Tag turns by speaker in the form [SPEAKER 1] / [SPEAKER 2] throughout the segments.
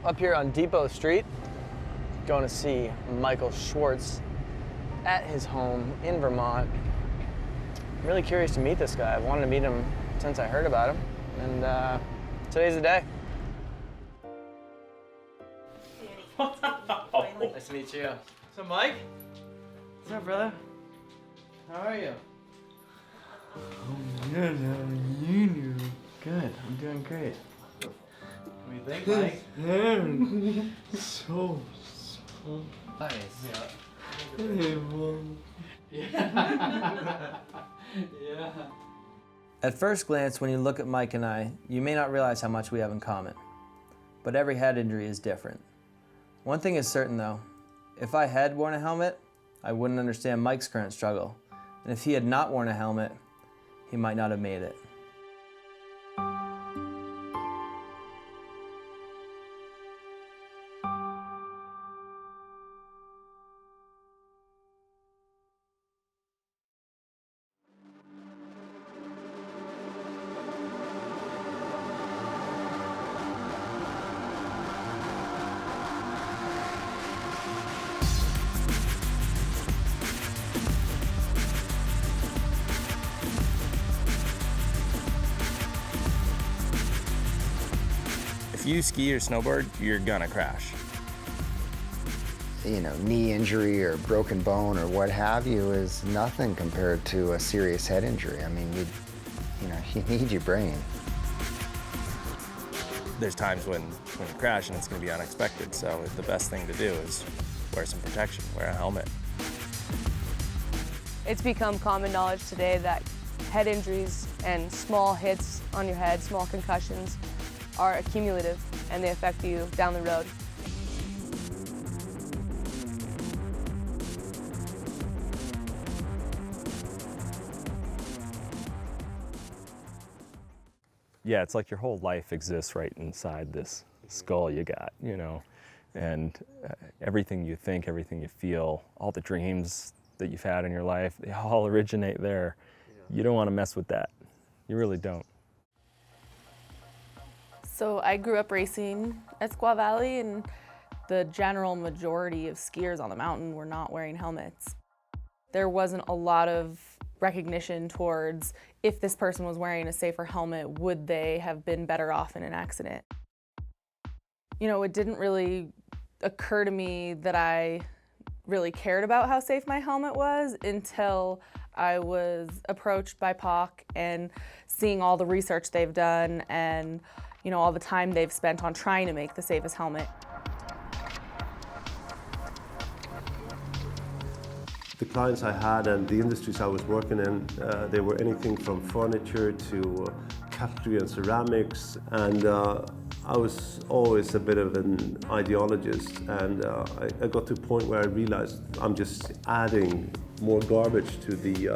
[SPEAKER 1] Up here on Depot Street, going to see Michael Schwartz at his home in Vermont. I'm really curious to meet this guy. I've wanted to meet him since I heard about him, and today's the day. Nice to meet you. What's up, Mike? What's up, brother? How are you? Oh, good. How are you? Good. I'm doing great. What do you think, Mike? So nice. Yeah. Hey, Mom. Yeah. Yeah. At first glance, when you look at Mike and I, you may not realize how much we have in common. But every head injury is different. One thing is certain though, if I had worn a helmet, I wouldn't understand Mike's current struggle. And if he had not worn a helmet, he might not have made it.
[SPEAKER 2] If you ski or snowboard, you're gonna crash.
[SPEAKER 3] You know, knee injury or broken bone or what have you is nothing compared to a serious head injury. I mean, you need your brain.
[SPEAKER 2] There's times when you crash and it's gonna be unexpected, so the best thing to do is wear some protection, wear a helmet.
[SPEAKER 4] It's become common knowledge today that head injuries and small hits on your head, small concussions, are accumulative and they affect you down the road.
[SPEAKER 2] Yeah, it's like your whole life exists right inside this skull you got, you know, and everything you think, everything you feel, all the dreams that you've had in your life, they all originate there. You don't want to mess with that. You really don't.
[SPEAKER 5] So I grew up racing at Squaw Valley, and the general majority of skiers on the mountain were not wearing helmets. There wasn't a lot of recognition towards if this person was wearing a safer helmet, would they have been better off in an accident? You know, it didn't really occur to me that I really cared about how safe my helmet was until I was approached by PAC and seeing all the research they've done and all the time they've spent on trying to make the safest helmet.
[SPEAKER 6] The clients I had and the industries I was working in, they were anything from furniture to cutlery and ceramics, and I was always a bit of an ideologist, and I got to a point where I realized I'm just adding more garbage to the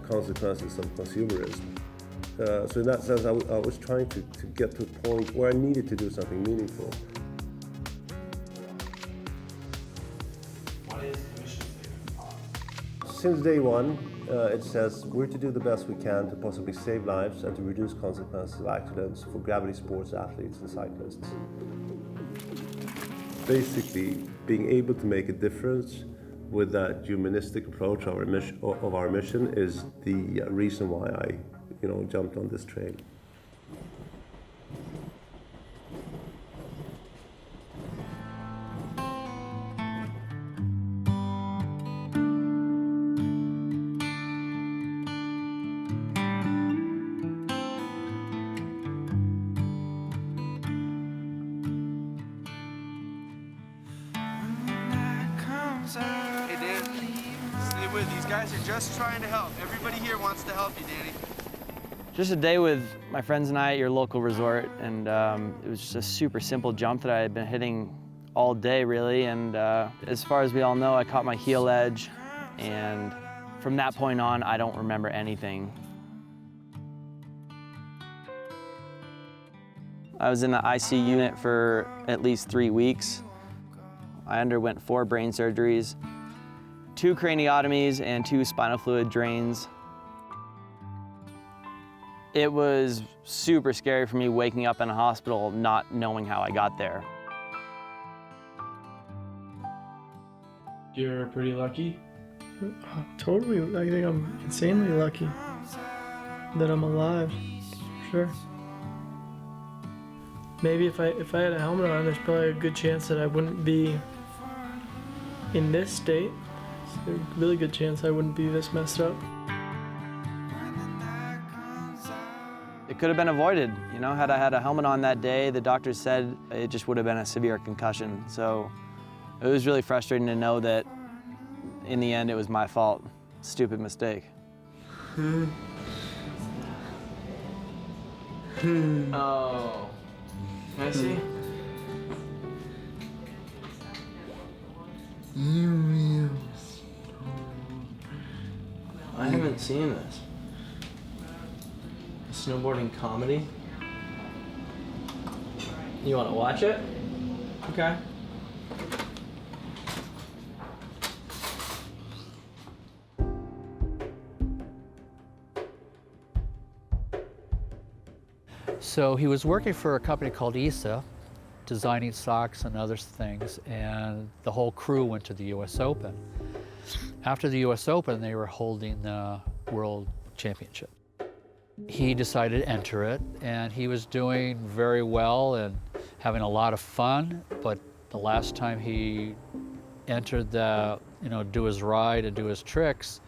[SPEAKER 6] consequences of consumerism. So in that sense, I was trying to get to a point where I needed to do something meaningful.
[SPEAKER 7] What is the mission statement?
[SPEAKER 6] Since day one, it says we're to do the best we can to possibly save lives and to reduce consequences of accidents for gravity sports athletes and cyclists. Basically, being able to make a difference with that humanistic approach of our mission is the reason why I jumped on this train.
[SPEAKER 7] Hey, Dan, stay with. These guys are just trying to help. Everybody here wants to help you, Danny.
[SPEAKER 1] Just a day with my friends and I at your local resort, and it was just a super simple jump that I had been hitting all day, really, and as far as we all know, I caught my heel edge, and from that point on, I don't remember anything. I was in the IC unit for at least 3 weeks. I underwent 4 brain surgeries, 2 craniotomies, and 2 spinal fluid drains. It was super scary for me waking up in a hospital not knowing how I got there. You're pretty lucky?
[SPEAKER 8] Totally. I think I'm insanely lucky that I'm alive. Sure. Maybe if I had a helmet on, there's probably a good chance that I wouldn't be in this state. There's a really good chance I wouldn't be this messed up.
[SPEAKER 9] It could have been avoided, you know, had I had a helmet on that day, the doctors said it just would have been a severe concussion. So it was really frustrating to know that in the end it was my fault. Stupid mistake.
[SPEAKER 1] Oh, I see. I haven't seen this. A snowboarding comedy? You want to watch it? Okay.
[SPEAKER 10] So he was working for a company called B.A.S.I.C.S, designing socks and other things, and the whole crew went to the US Open. After the US Open, they were holding the World Championship. He decided to enter it, and he was doing very well and having a lot of fun, but the last time he entered the, do his ride and do his tricks,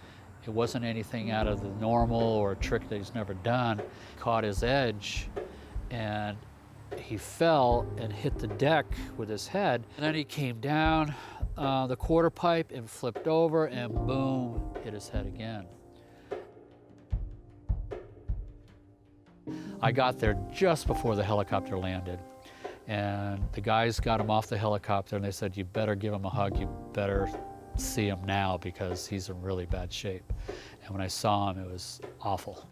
[SPEAKER 10] it wasn't anything out of the normal or a trick that he's never done. Caught his edge, and he fell and hit the deck with his head. And then he came down the quarter pipe and flipped over, and boom, hit his head again. I got there just before the helicopter landed, and the guys got him off the helicopter, and they said, "You better give him a hug, you better see him now because he's in really bad shape." And when I saw him, it was awful.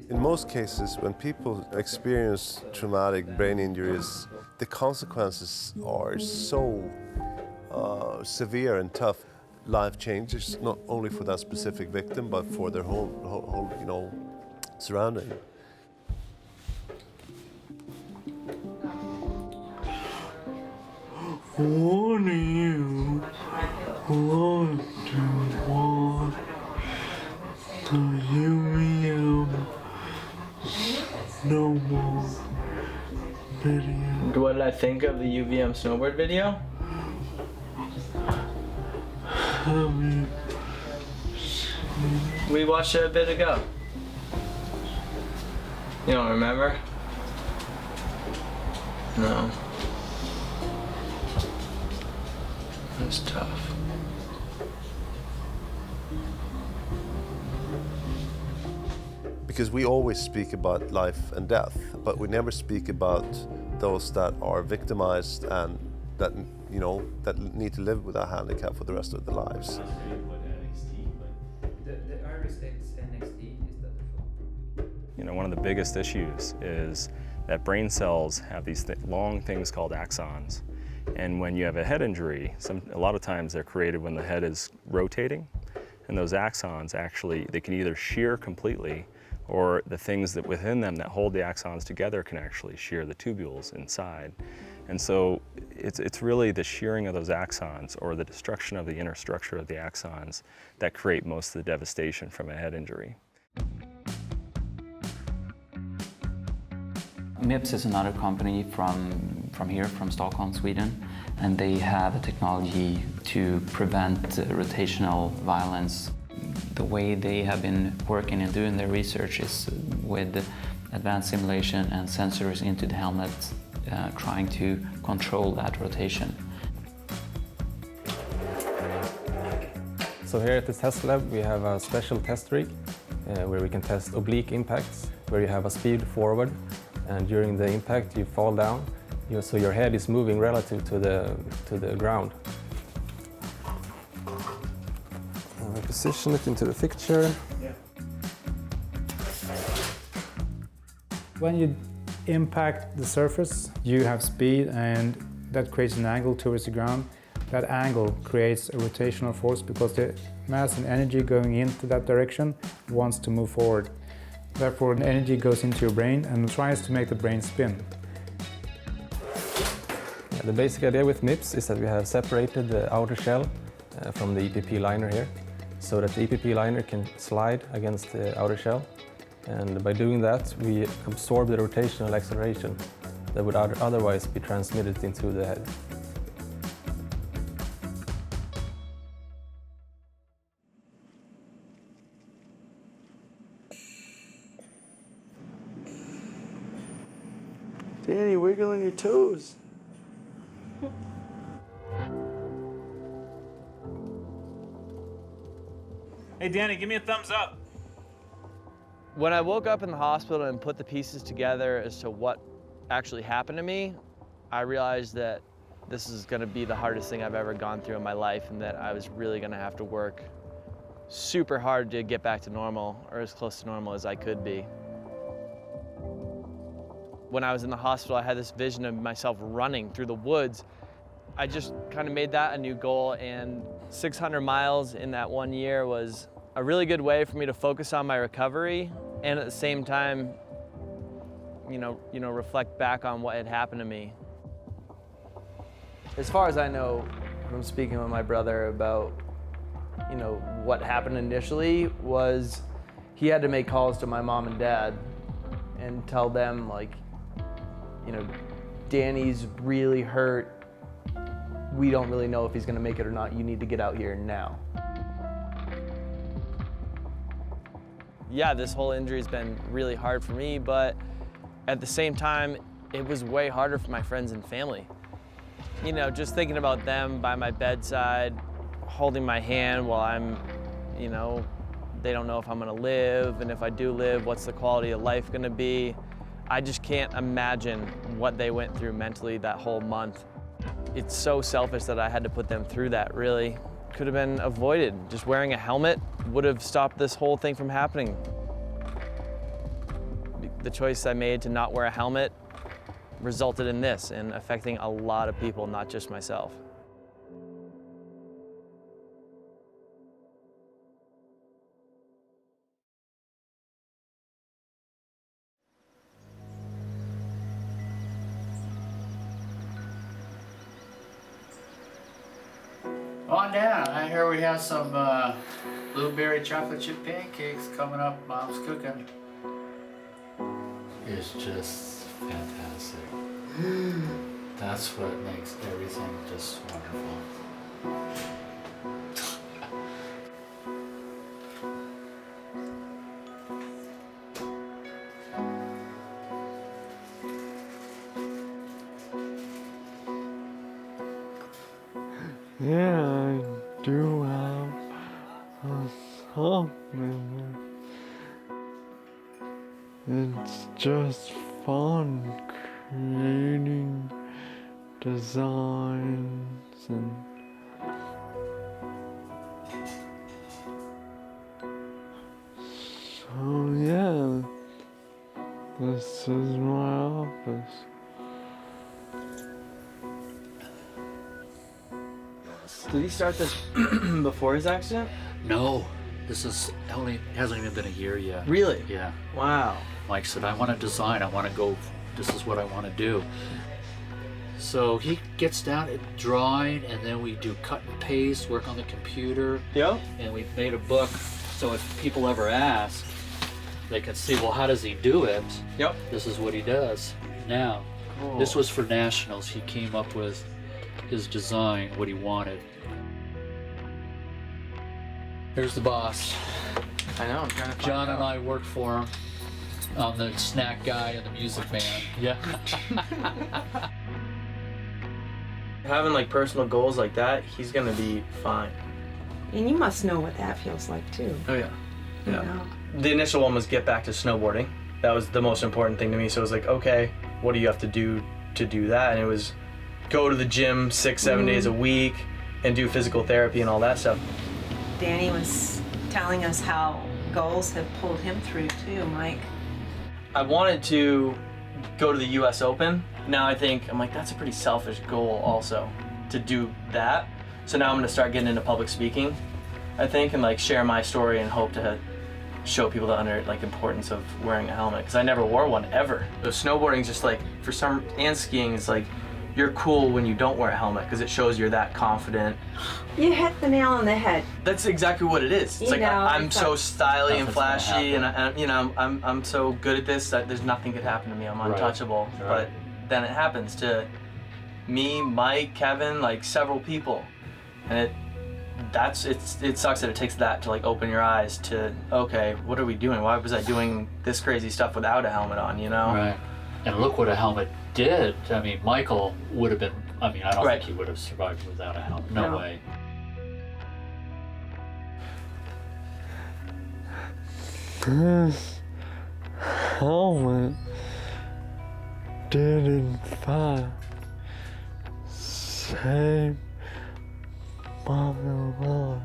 [SPEAKER 6] In most cases, when people experience traumatic brain injuries, the consequences are so severe and tough. Life changes, not only for that specific victim, but for their whole surrounding.
[SPEAKER 8] What do you want to watch the UVM snowboard video?
[SPEAKER 1] What did I think of the UVM snowboard video? We watched it a bit ago. You don't remember? No. It was tough.
[SPEAKER 6] Because we always speak about life and death, but we never speak about those that are victimized and that that need to live with a handicap for the rest of their lives.
[SPEAKER 2] One of the biggest issues is that brain cells have these long things called axons. And when you have a head injury, a lot of times they're created when the head is rotating. And those axons actually, they can either shear completely, or the things that within them that hold the axons together can actually shear the tubules inside. And so it's really the shearing of those axons or the destruction of the inner structure of the axons that create most of the devastation from a head injury.
[SPEAKER 11] B.A.S.I.C.S is another company from here, from Stockholm, Sweden, and they have a technology to prevent rotational violence. The way they have been working and doing their research is with advanced simulation and sensors into the helmet, trying to control that rotation.
[SPEAKER 12] So here at the test lab we have a special test rig where we can test oblique impacts, where you have a speed forward, and during the impact you fall down, so your head is moving relative to the ground. And we position it into the fixture.
[SPEAKER 13] Yeah. When you impact the surface, you have speed, and that creates an angle towards the ground. That angle creates a rotational force because the mass and energy going into that direction wants to move forward. Therefore, the energy goes into your brain and tries to make the brain spin.
[SPEAKER 12] The basic idea with MIPS is that we have separated the outer shell from the EPP liner here, so that the EPP liner can slide against the outer shell. And by doing that, we absorb the rotational acceleration that would otherwise be transmitted into the head.
[SPEAKER 1] Danny, wiggling your toes.
[SPEAKER 14] Hey Danny, give me a thumbs up.
[SPEAKER 9] When I woke up in the hospital and put the pieces together as to what actually happened to me, I realized that this is gonna be the hardest thing I've ever gone through in my life, and that I was really gonna have to work super hard to get back to normal, or as close to normal as I could be. When I was in the hospital, I had this vision of myself running through the woods. I just kind of made that a new goal, and 600 miles in that 1 year was a really good way for me to focus on my recovery, and at the same time, you know, reflect back on what had happened to me. As far as I know, from speaking with my brother about, what happened initially, was he had to make calls to my mom and dad and tell them, like, Danny's really hurt. We don't really know if he's gonna make it or not. You need to get out here now. Yeah, this whole injury's been really hard for me, but at the same time, it was way harder for my friends and family. Just thinking about them by my bedside, holding my hand while I'm, they don't know if I'm gonna live, and if I do live, what's the quality of life gonna be? I just can't imagine what they went through mentally that whole month. It's so selfish that I had to put them through that, really. Could have been avoided. Just wearing a helmet would have stopped this whole thing from happening. The choice I made to not wear a helmet resulted in this and affecting a lot of people, not just myself.
[SPEAKER 10] On down. I hear we have some blueberry chocolate chip pancakes coming up. Mom's cooking. It's just fantastic. That's what makes everything just wonderful.
[SPEAKER 1] Yeah, I do have a supplement. It's just fun creating designs and so yeah, this is my office.
[SPEAKER 15] Did he start this before his accident?
[SPEAKER 10] No, this is hasn't even been a year yet.
[SPEAKER 15] Really?
[SPEAKER 10] Yeah.
[SPEAKER 15] Wow.
[SPEAKER 10] Mike said, I want to design, I want to go, this is what I want to do. So he gets down at drawing, and then we do cut and paste, work on the computer.
[SPEAKER 15] Yep.
[SPEAKER 10] And we've made a book, so if people ever ask, they can see, well, how does he do it?
[SPEAKER 15] Yep.
[SPEAKER 10] This is what he does. Now,
[SPEAKER 15] Cool.
[SPEAKER 10] This was for nationals. He came up with his design, what he wanted. Here's the boss.
[SPEAKER 15] I know, I'm trying to find
[SPEAKER 10] John
[SPEAKER 15] out.
[SPEAKER 10] and I worked for him on the snack guy and the music band. Yeah.
[SPEAKER 15] Having like personal goals like that, he's gonna be fine.
[SPEAKER 16] And you must know what that feels like too.
[SPEAKER 15] Oh yeah.
[SPEAKER 16] You
[SPEAKER 15] Yeah.
[SPEAKER 16] know?
[SPEAKER 15] The initial one was get back to snowboarding. That was the most important thing to me. So it was like, okay, what do you have to do that? And it was go to the gym 6-7 days a week and do physical therapy and all that stuff.
[SPEAKER 16] Danny was telling us how goals have pulled him through too, Mike.
[SPEAKER 15] I wanted to go to the US Open. Now I'm like, that's a pretty selfish goal also, to do that. So now I'm gonna start getting into public speaking, I think, and like share my story and hope to show people the importance of wearing a helmet, because I never wore one ever. So snowboarding is just like, and skiing is like you're cool when you don't wear a helmet because it shows you're that confident.
[SPEAKER 16] You hit the nail on the head.
[SPEAKER 15] That's exactly what it is. It's like I'm so stylish and flashy, and you know, I'm so good at this that there's nothing could happen to me. I'm untouchable. Right. But then it happens to me, Mike, Kevin, like several people, and it sucks that it takes that to like open your eyes to, okay, what are we doing? Why was I doing this crazy stuff without a helmet on? You know?
[SPEAKER 10] Right. And look what a helmet did. I mean, Michael would have been. I mean, I don't think he would have survived without a helmet. No way.
[SPEAKER 1] This helmet did in fact save my life,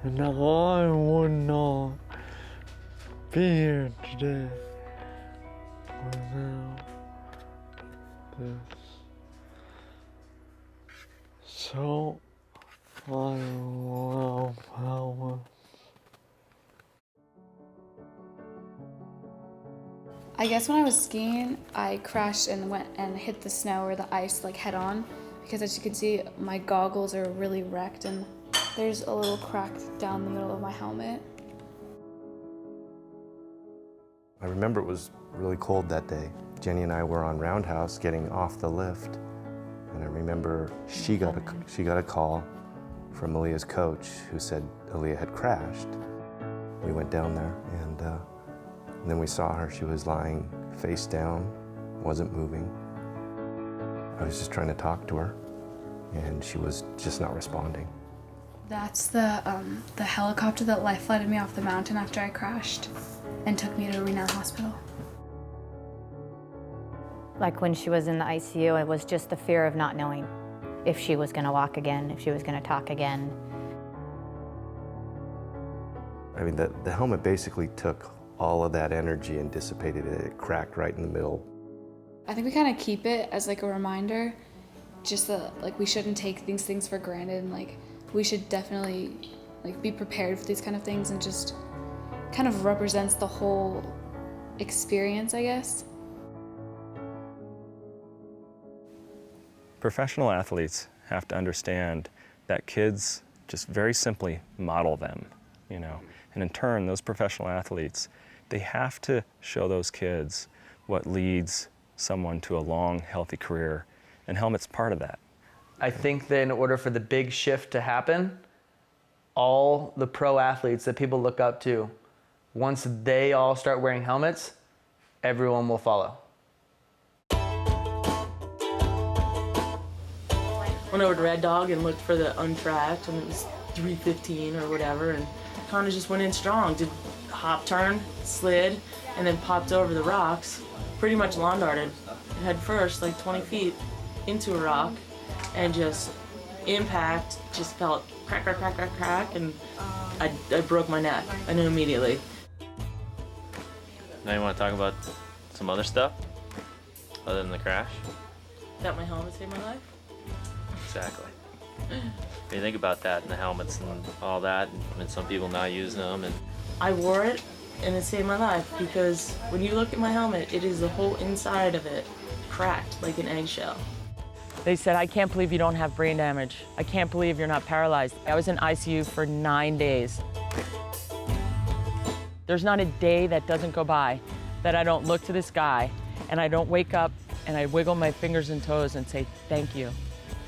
[SPEAKER 1] and I would not be here today without this. So I love helmets.
[SPEAKER 17] I guess when I was skiing, I crashed and went and hit the snow or the ice like head on, because as you can see, my goggles are really wrecked and there's a little crack down the middle of my helmet.
[SPEAKER 18] I remember it was really cold that day. Jenny and I were on Roundhouse getting off the lift, and I remember she got a call from Aaliyah's coach who said Aaliyah had crashed. We went down there and then we saw her. She was lying face down, wasn't moving. I was just trying to talk to her, and she was just not responding.
[SPEAKER 17] That's the helicopter that life flighted me off the mountain after I crashed and took me to Reno Hospital.
[SPEAKER 19] Like when she was in the ICU, it was just the fear of not knowing if she was going to walk again, if she was going to talk again.
[SPEAKER 18] I mean, the helmet basically took all of that energy and dissipated it. It cracked right in the middle.
[SPEAKER 17] I think we kind of keep it as like a reminder, just that like we shouldn't take these things for granted, and like we should definitely like be prepared for these kind of things, and just kind of represents the whole experience, I guess.
[SPEAKER 2] Professional athletes have to understand that kids just very simply model them, you know, and in turn, those professional athletes, they have to show those kids what leads someone to a long, healthy career, and helmet's part of that.
[SPEAKER 15] I think that in order for the big shift to happen, all the pro athletes that people look up to, once they all start wearing helmets, everyone will follow.
[SPEAKER 20] Went over to Red Dog and looked for the untracked, and it was 315 or whatever, and kind of just went in strong, did a hop turn, slid, and then popped over the rocks, pretty much lawn darted head first, like 20 feet into a rock, and just impact, just felt crack, crack, crack, crack, crack, and I broke my neck. I knew immediately.
[SPEAKER 21] Now you want to talk about some other stuff other than the crash?
[SPEAKER 20] That my helmet saved my life?
[SPEAKER 21] Exactly. When you think about that and the helmets and all that, and some people not using them, and
[SPEAKER 20] I wore it and it saved my life, because when you look at my helmet, it is the whole inside of it cracked like an eggshell.
[SPEAKER 22] They said, I can't believe you don't have brain damage. I can't believe you're not paralyzed. I was in ICU for 9 days. There's not a day that doesn't go by that I don't look to the sky and I don't wake up and I wiggle my fingers and toes and say thank you.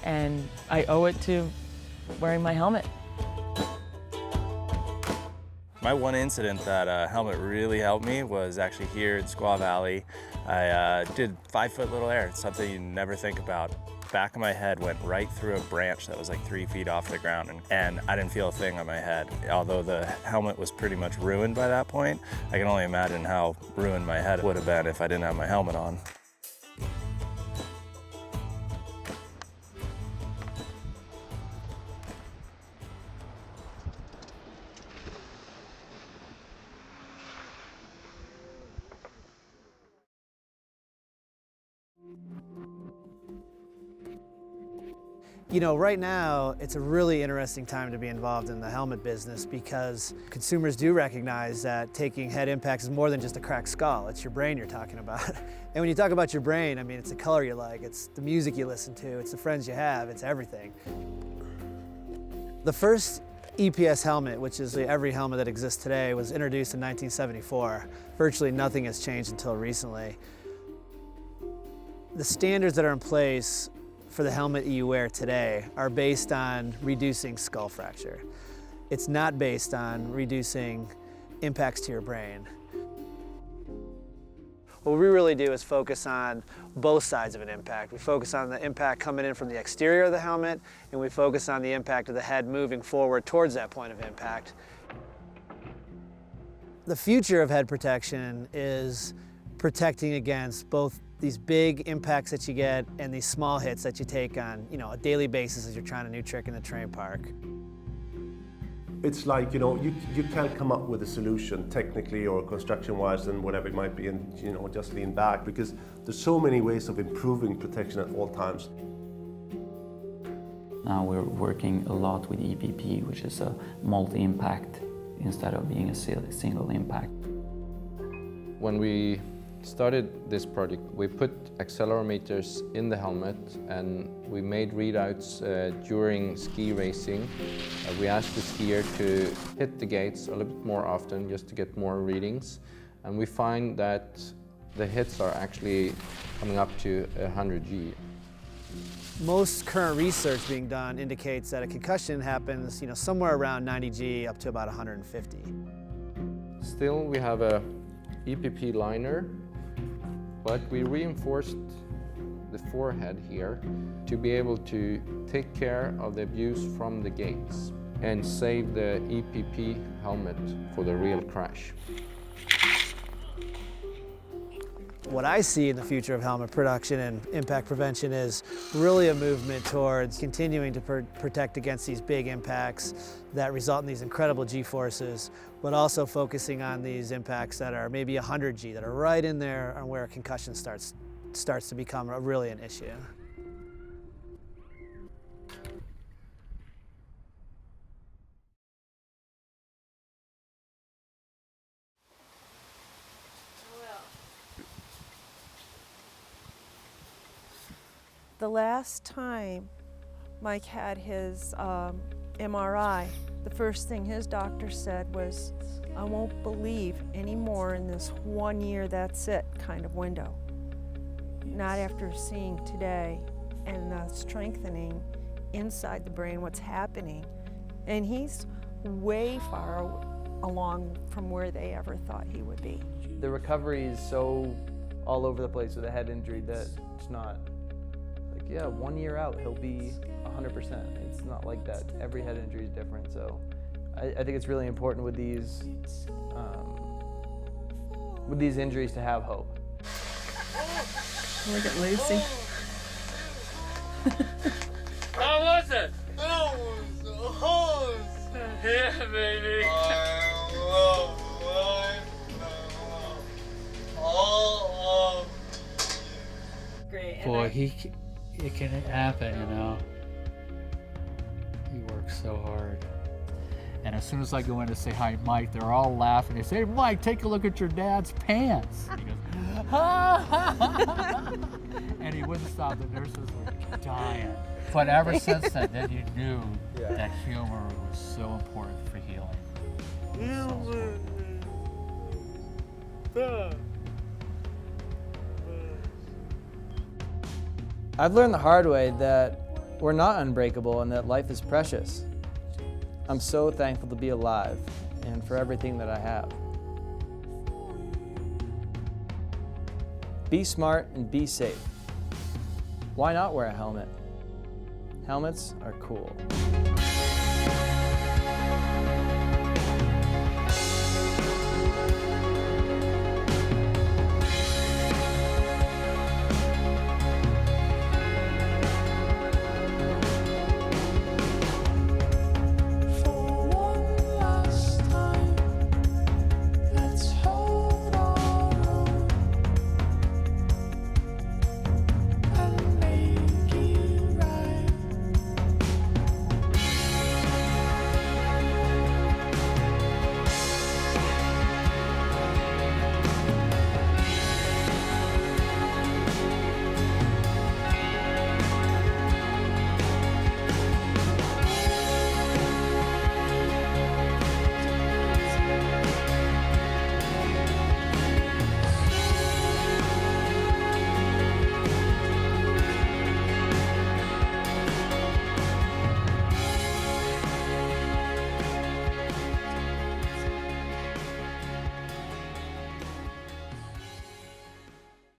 [SPEAKER 22] And I owe it to wearing my helmet.
[SPEAKER 23] My one incident that helmet really helped me was actually here in Squaw Valley. I did 5-foot little air, something you never think about. Back of my head went right through a branch that was like 3 feet off the ground, and I didn't feel a thing on my head. Although the helmet was pretty much ruined by that point, I can only imagine how ruined my head would have been if I didn't have my helmet on.
[SPEAKER 3] You know, right now, it's a really interesting time to be involved in the helmet business because consumers do recognize that taking head impacts is more than just a cracked skull. It's your brain you're talking about. And when you talk about your brain, I mean, it's the color you like, it's the music you listen to, it's the friends you have, it's everything. The first EPS helmet, which is every helmet that exists today, was introduced in 1974. Virtually nothing has changed until recently. The standards that are in place for the helmet you wear today are based on reducing skull fracture. It's not based on reducing impacts to your brain. What we really do is focus on both sides of an impact. We focus on the impact coming in from the exterior of the helmet, and we focus on the impact of the head moving forward towards that point of impact. The future of head protection is protecting against both these big impacts that you get and these small hits that you take on, you know, a daily basis as you're trying a new trick in the terrain park.
[SPEAKER 6] It's like, you know, you can't come up with a solution technically or construction-wise and whatever it might be and, you know, just lean back because there's so many ways of improving protection at all times.
[SPEAKER 11] Now we're working a lot with EPP, which is a multi-impact instead of being a single impact.
[SPEAKER 4] When we started this project, we put accelerometers in the helmet and we made readouts during ski racing. We asked the skier to hit the gates a little bit more often just to get more readings. And we find that the hits are actually coming up to 100 G.
[SPEAKER 3] Most current research being done indicates that a concussion happens, you know, somewhere around 90 G up to about 150.
[SPEAKER 4] Still, we have a EPP liner, but we reinforced the forehead here to be able to take care of the abuse from the gates and save the EPP helmet for the real crash.
[SPEAKER 3] What I see in the future of helmet production and impact prevention is really a movement towards continuing to protect against these big impacts that result in these incredible G-forces, but also focusing on these impacts that are maybe 100 G, that are right in there on where a concussion starts to become really an issue.
[SPEAKER 5] The last time Mike had his MRI, the first thing his doctor said was, "I won't believe anymore in this 1 year, that's it kind of window." Not after seeing today and the strengthening inside the brain, what's happening. And he's way far along from where they ever thought he would be.
[SPEAKER 9] The recovery is so all over the place with a head injury that it's not like, yeah, 1 year out, he'll be 100%. It's not like that. Every head injury is different. So I think it's really important with these injuries to have hope.
[SPEAKER 20] Look at Lucy.
[SPEAKER 1] How was it? Yeah, baby.
[SPEAKER 16] Great.
[SPEAKER 10] Boy, it can happen, you know. He works so hard. And as soon as I go in to say hi, Mike, they're all laughing. They say, "Hey, Mike, take a look at your dad's pants." And he goes, "Ha!" And he wouldn't stop. The nurses were dying. But ever since then you knew that humor was so important for healing.
[SPEAKER 9] I've learned the hard way that we're not unbreakable and that life is precious. I'm so thankful to be alive and for everything that I have. Be smart and be safe. Why not wear a helmet? Helmets are cool.